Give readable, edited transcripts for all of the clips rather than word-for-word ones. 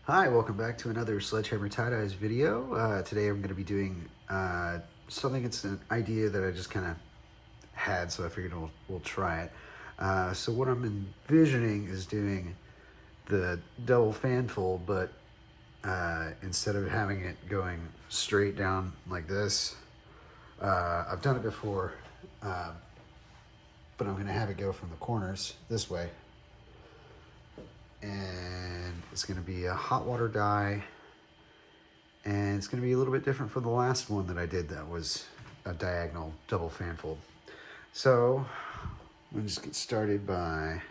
Hi, welcome back to another Sledgehammer Tie-Dyes video. Today I'm going to be doing something, it's an idea that I just kind of had, so I figured we'll try it. So what I'm envisioning is doing the double fan fold, but instead of having it going straight down like this, I've done it before, but I'm going to have it go from the corners this way. And it's going to be a hot water dye, and it's going to be a little bit different from the last one that I did that was a diagonal double fan fold. So I'm just get started by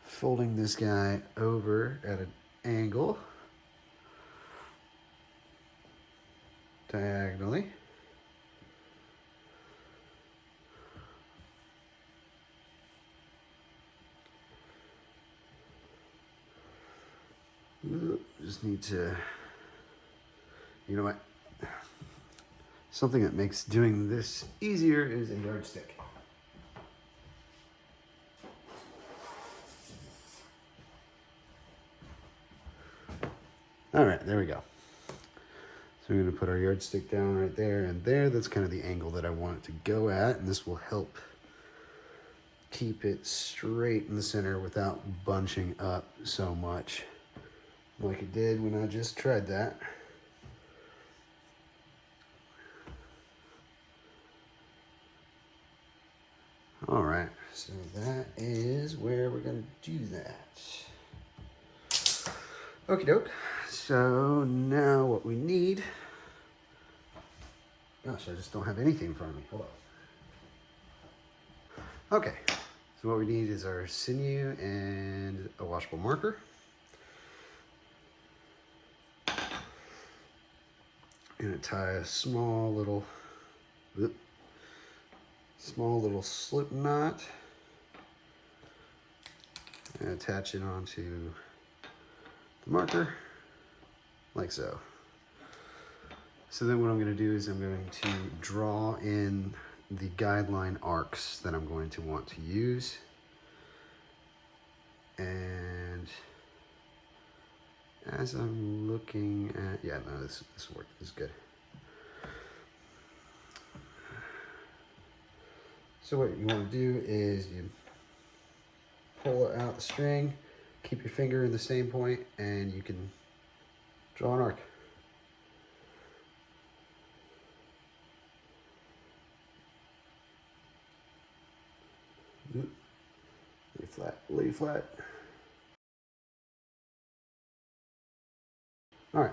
folding this guy over at an angle diagonally. Just need to, you know what? Something that makes doing this easier is a yardstick. All right, there we go. So we're gonna put our yardstick down right there and there. That's kind of the angle that I want it to go at, and this will help keep it straight in the center without bunching up so much like it did when I just tried that. All right, so that is where we're gonna do that. Okie doke. So now what we need, gosh, I just don't have anything in front of me. Hold on. Okay, so what we need is our sinew and a washable marker. I'm gonna tie a small little slip knot and attach it onto the marker like so. So then what I'm going to do is I'm going to draw in the guideline arcs that I'm going to want to use, and as I'm looking at, yeah, no, this work is good. So what you want to do is you pull out the string, keep your finger in the same point, and you can draw an arc. Lay flat, lay flat. All right,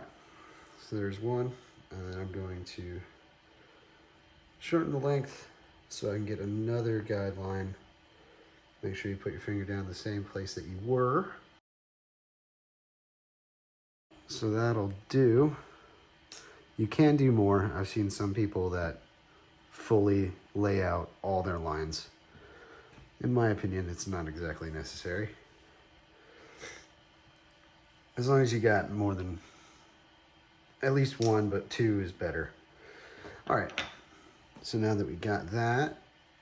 so there's one, and then I'm going to shorten the length so I can get another guideline. Make sure you put your finger down the same place that you were. So that'll do. You can do more. I've seen some people that fully lay out all their lines. In my opinion, it's not exactly necessary. As long as you got more than at least one, but two is better. All right, so now that we got that,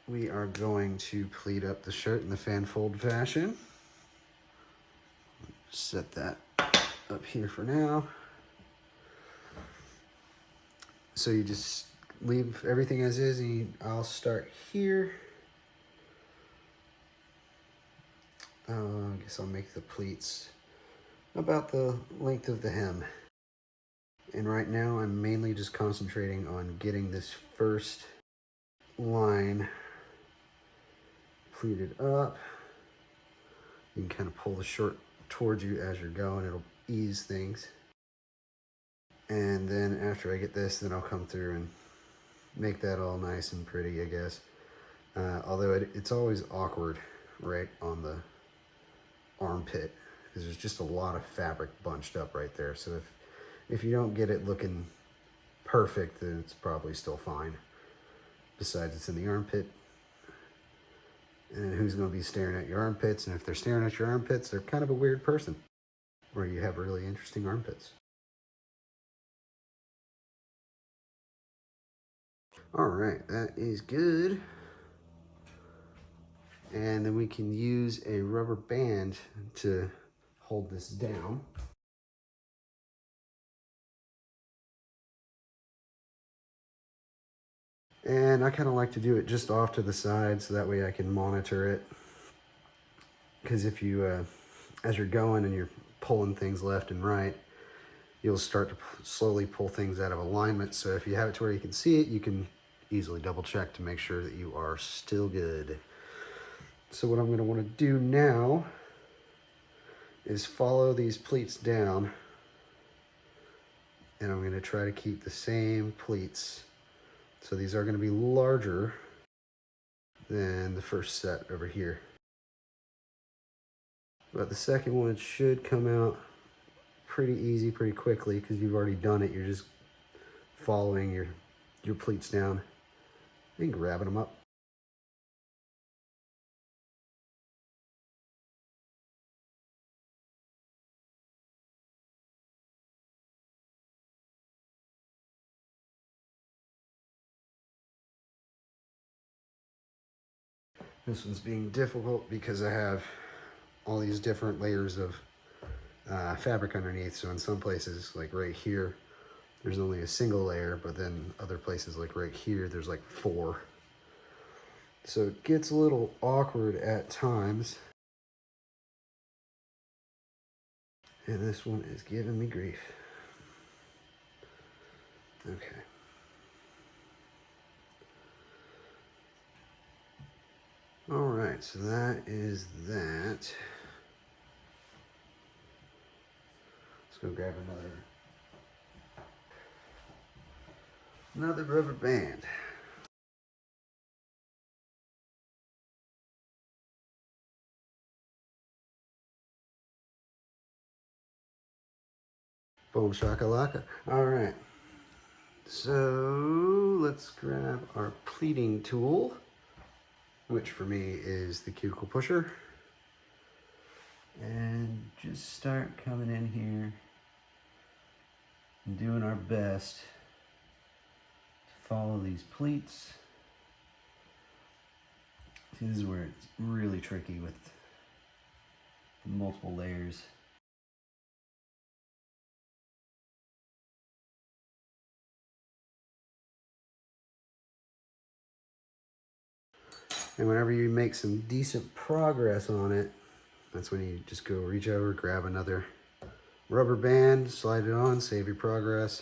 we are going to pleat up the shirt in the fan fold fashion. Set that up here for now. So you just leave everything as is, and I'll start here. I guess I'll make the pleats about the length of the hem. And right now I'm mainly just concentrating on getting this first line pleated up. You can kind of pull the shirt towards you as you're going. It'll ease things. And then after I get this, then I'll come through and make that all nice and pretty, I guess. Although it's always awkward right on the armpit, because there's just a lot of fabric bunched up right there. So if you don't get it looking perfect, then it's probably still fine. Besides, it's in the armpit. And who's going to be staring at your armpits? And if they're staring at your armpits, they're kind of a weird person. Or you have really interesting armpits. All right, that is good. And then we can use a rubber band to hold this down. And I kind of like to do it just off to the side so that way I can monitor it. Because if you, as you're going and you're pulling things left and right, you'll start to slowly pull things out of alignment. So if you have it to where you can see it, you can easily double check to make sure that you are still good. So what I'm going to want to do now is follow these pleats down, and I'm going to try to keep the same pleats. So these are going to be larger than the first set over here. But the second one should come out pretty easy, pretty quickly, because you've already done it. You're just following your pleats down and grabbing them up. This one's being difficult because I have all these different layers of fabric underneath. So in some places, like right here, there's only a single layer, but then other places like right here, there's like 4. So it gets a little awkward at times. And this one is giving me grief. Okay. All right, so that is that. Let's go grab another rubber band. Boom shakalaka. All right. So let's grab our pleating tool, which for me is the cuticle pusher, and just start coming in here and doing our best to follow these pleats. See, this is where it's really tricky with the multiple layers. And whenever you make some decent progress on it, that's when you just go reach over, grab another rubber band, slide it on, save your progress.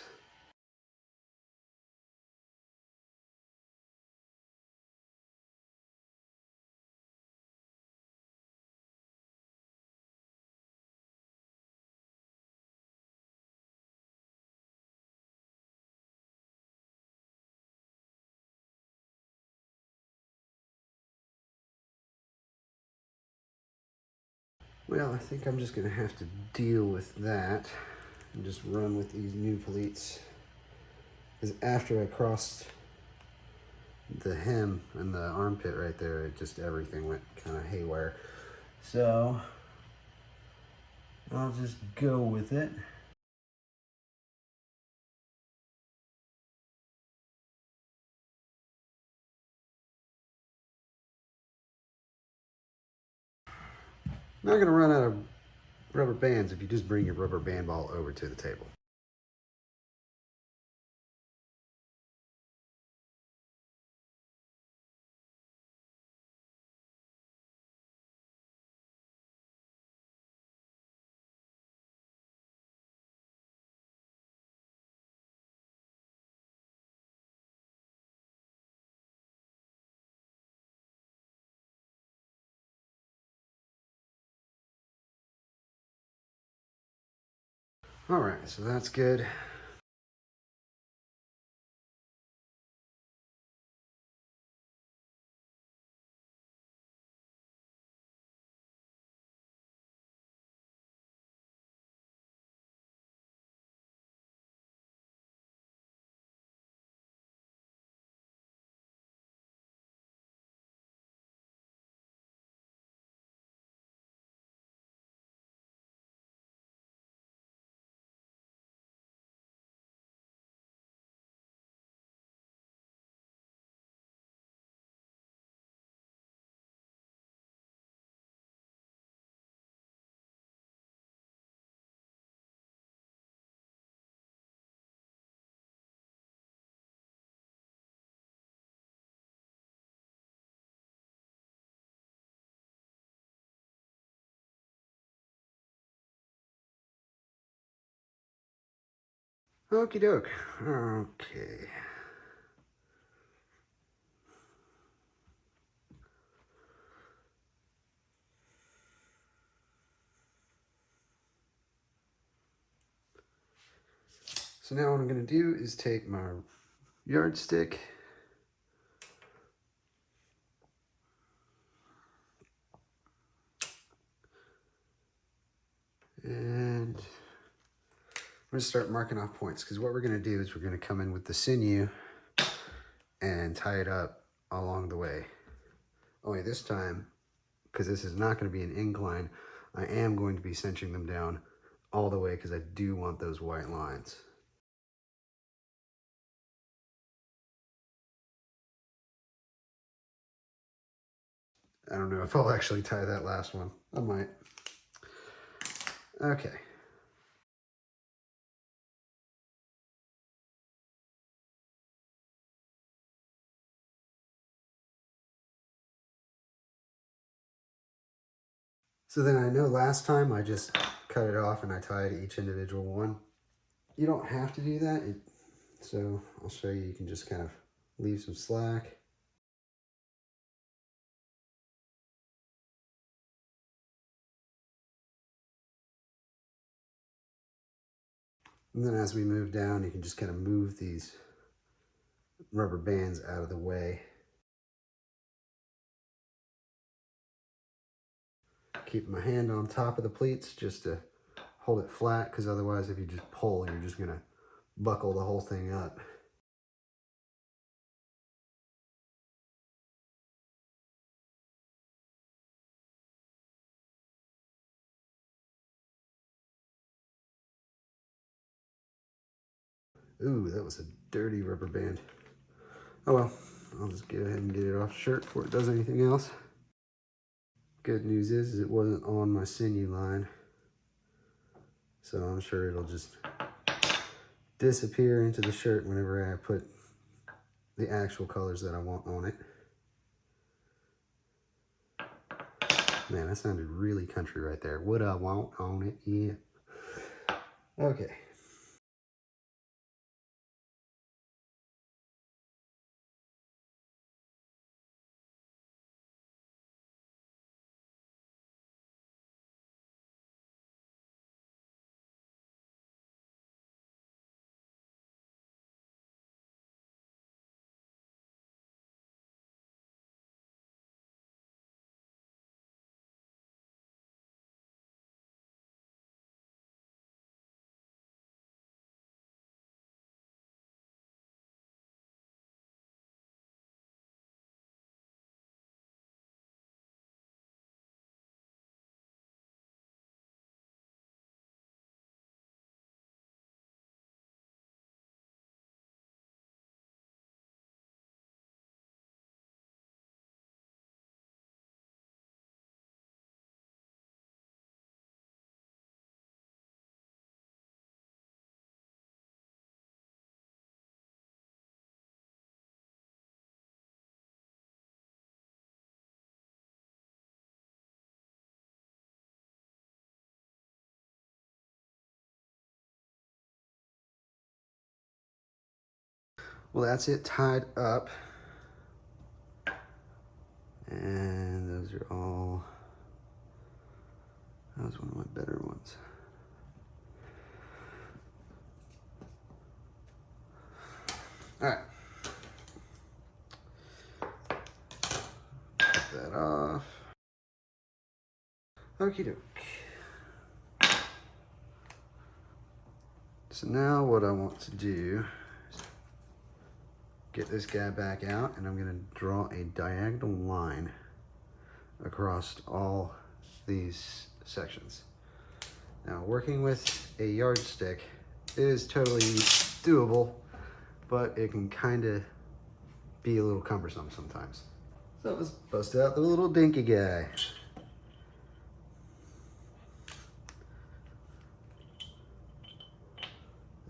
Well, I think I'm just gonna have to deal with that and just run with these new pleats. Because after I crossed the hem and the armpit right there, it just, everything went kind of haywire. So I'll just go with it. Not gonna run out of rubber bands if you just bring your rubber band ball over to the table. All right, so that's good. Okie doke. Okay. So now what I'm going to do is take my yardstick and I'm going to start marking off points, because what we're going to do is we're going to come in with the sinew and tie it up along the way. Only this time, because this is not going to be an incline, I am going to be cinching them down all the way, because I do want those white lines. I don't know if I'll actually tie that last one. I might. Okay. So then I know last time I just cut it off and I tied each individual one. You don't have to do that. So I'll show you. You can just kind of leave some slack. And then as we move down, you can just kind of move these rubber bands out of the way. Keep my hand on top of the pleats just to hold it flat, because otherwise if you just pull, you're just going to buckle the whole thing up. Ooh, that was a dirty rubber band. Oh well, I'll just go ahead and get it off the shirt before it does anything else. Good news is it wasn't on my sinew line, so I'm sure it'll just disappear into the shirt whenever I put the actual colors that I want on it. Man, that sounded really country right there. What I want on it, yeah. Okay. Well, that's it tied up. And those are all, that was one of my better ones. All right. Cut that off. Okie doke. So now what I want to do is get this guy back out, and I'm going to draw a diagonal line across all these sections. Now, working with a yardstick is totally doable, but it can kind of be a little cumbersome sometimes. So let's bust out the little dinky guy.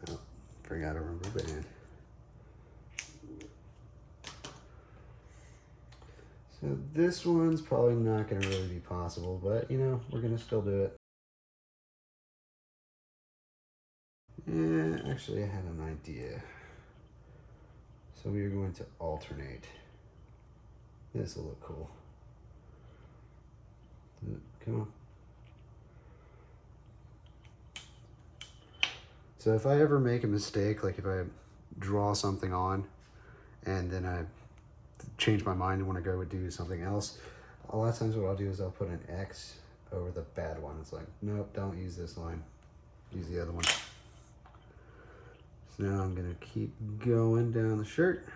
Oh, forgot a rubber band. So this one's probably not going to really be possible, but you know, we're going to still do it. Yeah, actually I had an idea. So we are going to alternate. This will look cool. Come on. So if I ever make a mistake, like if I draw something on and then I change my mind and want to go do something else, a lot of times what I'll do is I'll put an X over the bad one. It's like, nope, don't use this line. Use the other one. So now I'm gonna keep going down the shirt.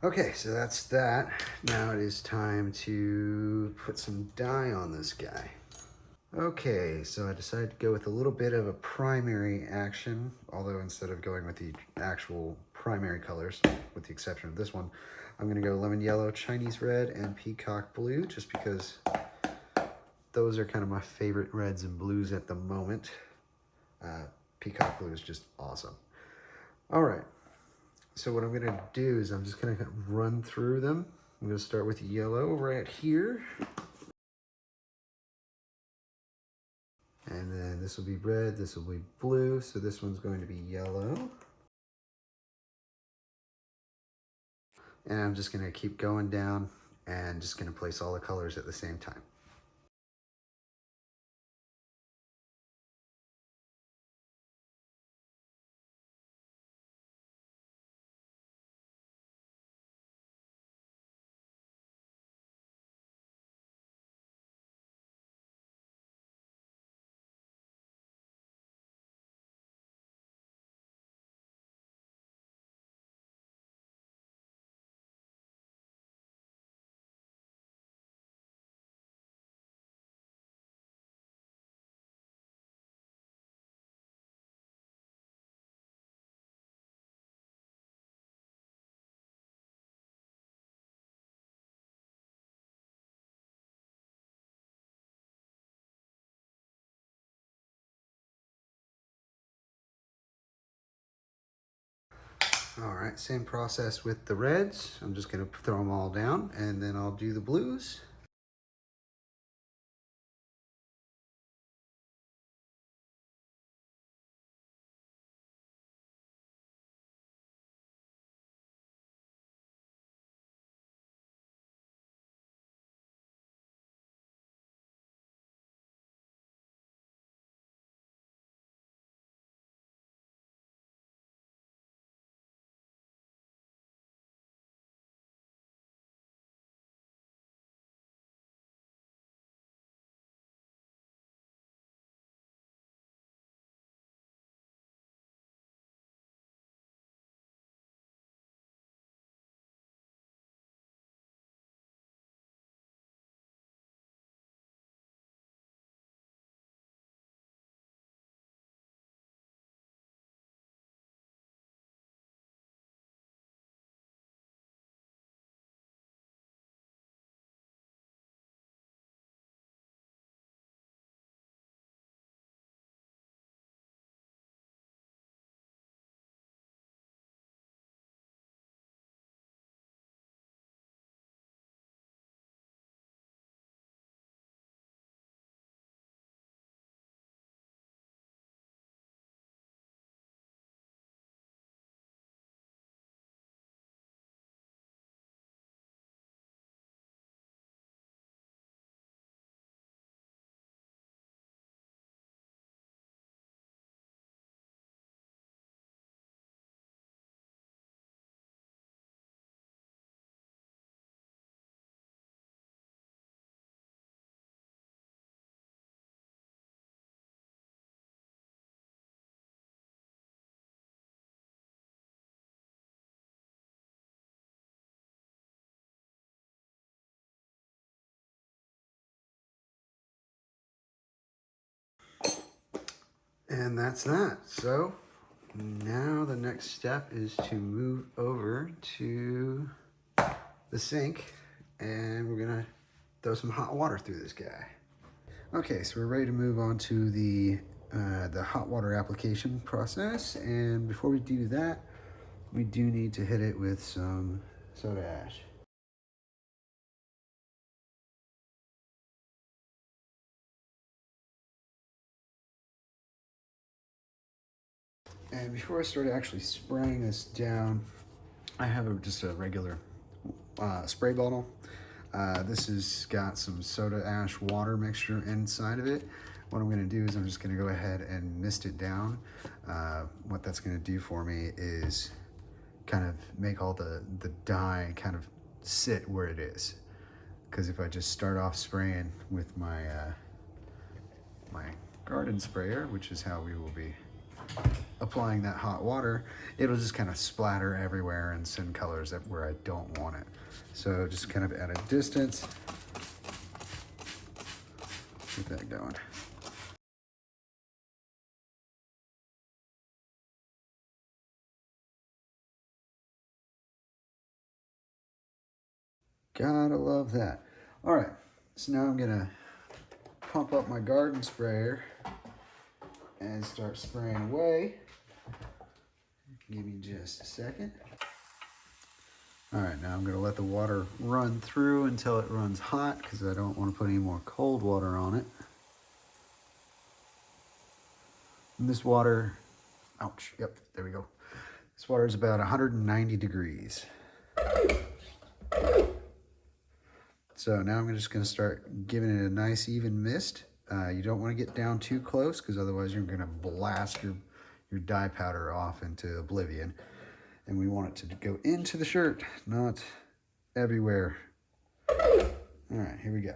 Okay, so that's that. Now it is time to put some dye on this guy. Okay, so I decided to go with a little bit of a primary action, although instead of going with the actual primary colors, with the exception of this one, I'm gonna go lemon yellow, Chinese red, and peacock blue, just because those are kind of my favorite reds and blues at the moment. Peacock blue is just awesome. All right, so what I'm gonna do is I'm just gonna run through them. I'm gonna start with yellow right here. And then this will be red, this will be blue, so this one's going to be yellow. And I'm just gonna keep going down and just gonna place all the colors at the same time. All right, same process with the reds. I'm just gonna throw them all down and then I'll do the blues. And that's that. So now the next step is to move over to the sink and we're gonna throw some hot water through this guy. Okay, so we're ready to move on to the the hot water application process. And before we do that, we do need to hit it with some soda ash. And before I start actually spraying this down, I have just a regular spray bottle. This has got some soda ash water mixture inside of it. What I'm going to do is I'm just going to go ahead and mist it down. What that's going to do for me is kind of make all the dye kind of sit where it is. Because if I just start off spraying with my my garden sprayer, which is how we will be applying that hot water, it'll just kind of splatter everywhere and send colors up where I don't want it. So just kind of at a distance, get that going. Gotta love that. All right, so now I'm gonna pump up my garden sprayer and start spraying away. Give me just a second. All right, now I'm gonna let the water run through until it runs hot because I don't want to put any more cold water on it. And this water, ouch, yep, there we go. This water is about 190 degrees. So now I'm just gonna start giving it a nice even mist. You don't wanna get down too close because otherwise you're gonna blast your dye powder off into oblivion. And we want it to go into the shirt, not everywhere. All right, here we go.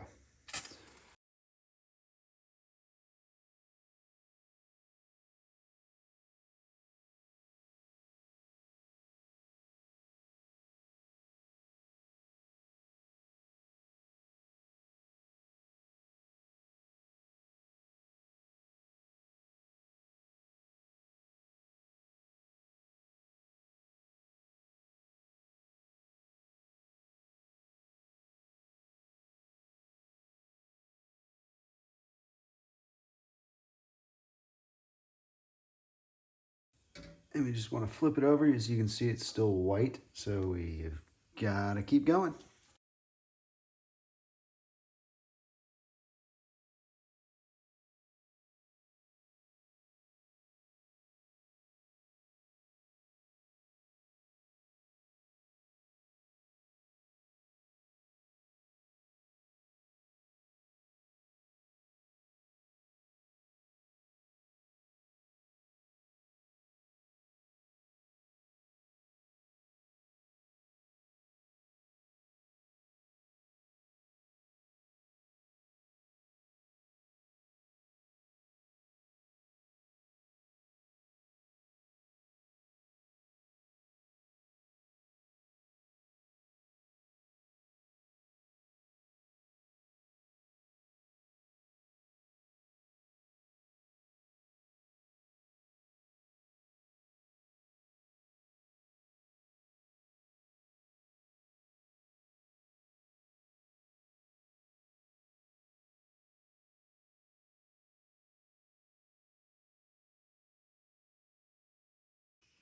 And we just want to flip it over. As you can see, it's still white, so we've got to keep going.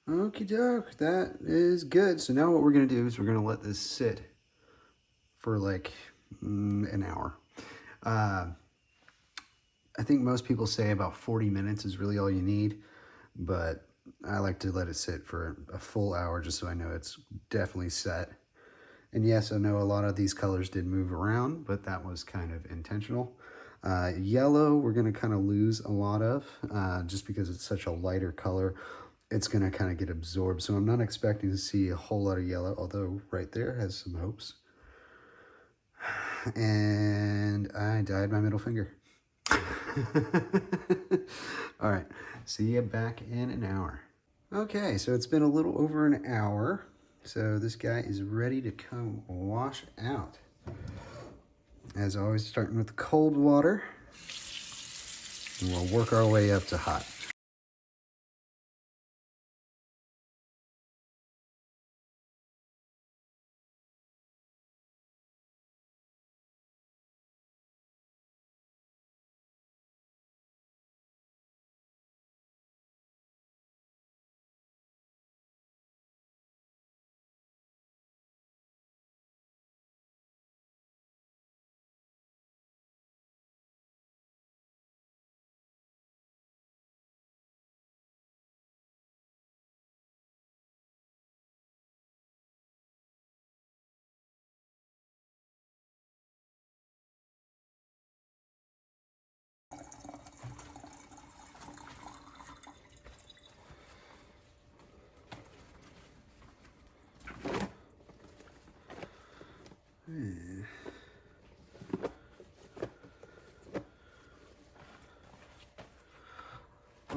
Okie doke, that is good. So now what we're gonna do is we're gonna let this sit for like an hour. I think most people say about 40 minutes is really all you need, but I like to let it sit for a full hour just so I know it's definitely set. And yes, I know a lot of these colors did move around, but that was kind of intentional. Yellow, we're gonna kind of lose a lot of, just because it's such a lighter color. It's gonna kind of get absorbed. So I'm not expecting to see a whole lot of yellow, although right there has some hopes. And I dyed my middle finger. All right, see you back in an hour. Okay, so it's been a little over an hour. So this guy is ready to come wash out. As always, starting with cold water. And we'll work our way up to hot.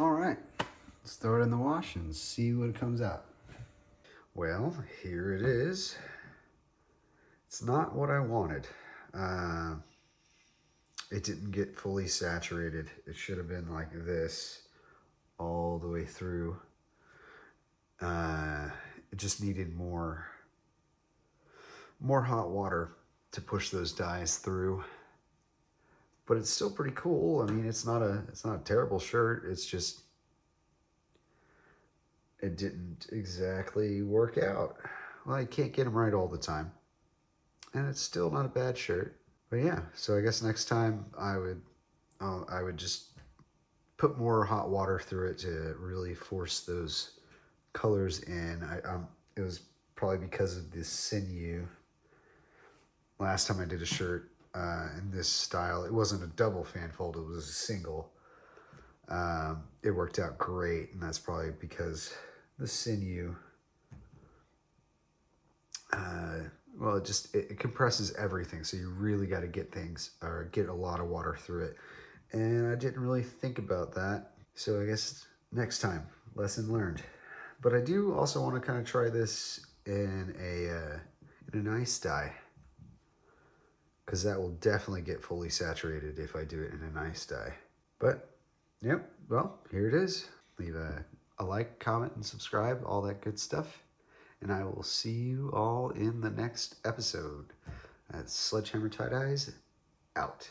All right, let's throw it in the wash and see what comes out. Well, here it is. It's not what I wanted. It didn't get fully saturated. It should have been like this all the way through. It just needed more hot water to push those dyes through. But it's still pretty cool. I mean, it's not a terrible shirt. It's just it didn't exactly work out. Well, I can't get them right all the time. And it's still not a bad shirt. But yeah, so I guess next time I would just put more hot water through it to really force those colors in. It was probably because of this sinew. Last time I did a shirt in this style, it wasn't a double fanfold, it was a single. It worked out great, and that's probably because the sinew, well, it compresses everything, so you really got to get a lot of water through it. And I didn't really think about that, so I guess next time, lesson learned. But I do also want to kind of try this in an ice dye, because that will definitely get fully saturated if I do it in an ice dye. But yep, well, here it is. Leave a like, comment, and subscribe, all that good stuff. And I will see you all in the next episode. That's Sledgehammer Tie-Dyes, out.